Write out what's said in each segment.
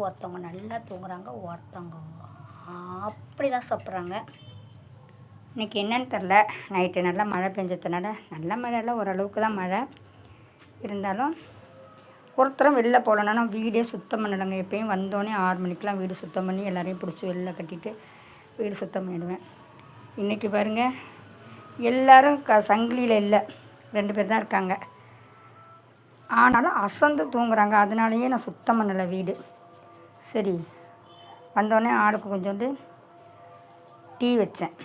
ஒருத்தவங்க நல்லா தூங்குறாங்க, ஒருத்தவங்க அப்படி தான் சாப்பிட்றாங்க. இன்றைக்கி என்னன்னு தெரில. நைட்டு நல்லா மழை பெஞ்சதுனால, நல்ல மழை இல்லை, ஓரளவுக்கு தான் மழை இருந்தாலும் ஒருத்தரும் வெளில போகலன்னா வீடே சுத்தம் பண்ணலைங்க. எப்பயும் வந்தோடனே 6 மணிக்கெலாம் வீடு சுத்தம் பண்ணி எல்லாரையும் பிடிச்சி வெளில கட்டிட்டு வீடு சுத்தம் பண்ணிவிடுவேன். இன்றைக்கி பாருங்கள், எல்லோரும் சங்கிலியில் இல்லை, 2 பேர் தான் இருக்காங்க. ஆனாலும் அசந்து தூங்குறாங்க. அதனாலேயே நான் சுத்தம் பண்ணலை வீடு. சரி, வந்தோடனே ஆளுக்கு கொஞ்சோண்டு டீ வச்சேன்.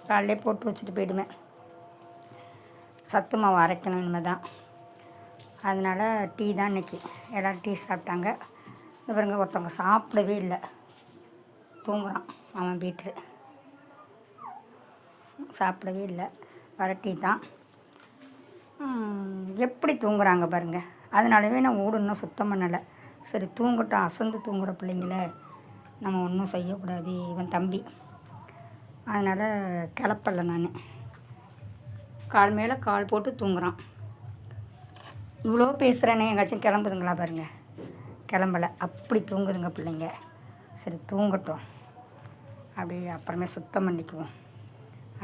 காலையிலே போட்டு வச்சுட்டு போயிடுவேன். சத்து மாவு அரைக்கணும் இனிமேல் தான். அதனால் டீ தான் இன்றைக்கி. எல்லோரும் டீ சாப்பிட்டாங்க. இந்த பாருங்க, ஒருத்தவங்க சாப்பிடவே இல்லை, தூங்குறான். அவன் பீட்ரு சாப்பிடவே இல்லை, வர டீ தான். எப்படி தூங்குறாங்க பாருங்கள். அதனாலவே நான் வீடு இன்னும் சுத்தம் பண்ணலை. சரி தூங்கட்டும், அசந்து தூங்குகிற பிள்ளைங்கள நம்ம ஒன்றும் செய்யக்கூடாது. இவன் தம்பி, அதனால் கிளப்பலை. நான் கால் மேலே கால் போட்டு தூங்குறான். இவ்வளோ பேசுகிறேனே, எங்காச்சும் கிளம்புதுங்களா பாருங்கள். கிளம்பலை, அப்படி தூங்குதுங்க பிள்ளைங்க. சரி தூங்கட்டும், அப்படி அப்புறமே சுத்தம் பண்ணிக்குவோம்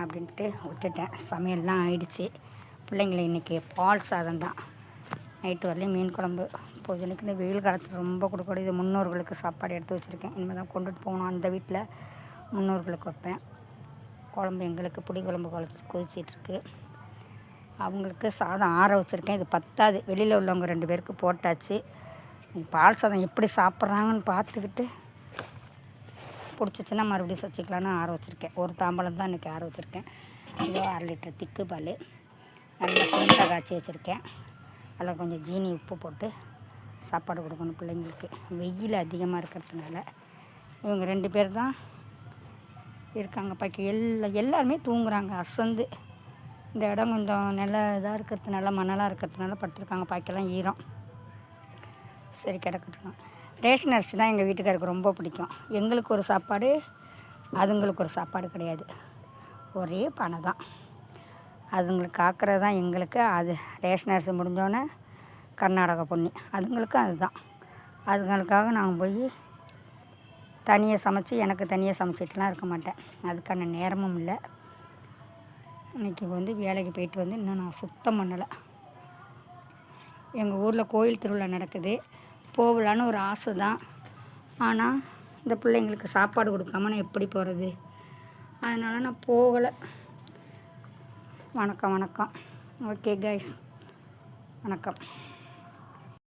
அப்படின்ட்டு விட்டுட்டேன். சமையல்லாம் ஆயிடுச்சு. பிள்ளைங்களை இன்றைக்கி பால் சாதம் தான். நைட்டு வரலையும் மீன் குழம்பு. பொழுதுனைக்கு இந்த வெயில் காலத்தில் ரொம்ப கொடுக்கூடாது. இது முன்னோர்களுக்கு சாப்பாடு எடுத்து வச்சுருக்கேன். இனிமேல் தான் கொண்டுட்டு போகணும். அந்த வீட்டில் முன்னோர்களுக்கு வைப்பேன். குழம்பு எங்களுக்கு புளி குழம்பு கொதிச்சிட்ருக்கு. அவங்களுக்கு சாதம் ஆற வச்சுருக்கேன். இது பத்தாது. வெளியில் உள்ளவங்க 2 பேருக்கு போட்டாச்சு. பால் சாதம் எப்படி சாப்பிட்றாங்கன்னு பார்த்துக்கிட்டு பிடிச்சிச்சின்னா மறுபடியும் வச்சுக்கலான்னு ஆற வச்சுருக்கேன். ஒரு தாம்பலம் தான் இன்றைக்கி ஆற வச்சுருக்கேன். இதோ 1/2 லிட்டர் திக்கு பால் நல்லா சுண்டை காய்ச்சி வச்சுருக்கேன். அதில் கொஞ்சம் ஜீனி உப்பு போட்டு சாப்பாடு கொடுக்கணும் பிள்ளைங்களுக்கு. வெயில் அதிகமாக இருக்கிறதுனால இவங்க 2 பேர் தான் இருக்காங்க. பாக்கி எல்லாருமே தூங்குறாங்க அசந்து. இந்த இடம் கொஞ்சம் நல்லா இதாக இருக்கிறதுனால, மணலாக இருக்கிறதுனால படுத்துருக்காங்க. பாக்கெல்லாம் ஈரம். சரி கிடக்கட்டும். ரேஷன் அரிசி தான் எங்கள் வீட்டுக்காருக்கு ரொம்ப பிடிக்கும். எங்களுக்கு ஒரு சாப்பாடு, அதுங்களுக்கு ஒரு சாப்பாடு கிடையாது. ஒரே பானை தான். அதுங்களுக்கு காக்கிறது தான் எங்களுக்கு. அது ரேஷன் அரிசி முடிஞ்சோடனே கர்நாடகா பொன்னி, அதுங்களுக்கும் அதுதான். அதுங்களுக்காக நான் போய் தனியாக சமைச்சி, எனக்கு தனியாக சமைச்சிட்டுலாம் இருக்க மாட்டேன். அதுக்கான நேரமும் இல்லை. இன்றைக்கி வேலைக்கு போயிட்டு இன்னும் நான் சுத்தம் பண்ணலை. எங்கள் ஊரில் கோயில் திருவிழா நடக்குது. போகலான்னு ஒரு ஆசை தான். ஆனால் இந்த பிள்ளைங்களுக்கு சாப்பாடு கொடுக்காம நான் எப்படி போகிறது? அதனால் நான் போகலை. வணக்கம். ஓகே கைஸ், வணக்கம்.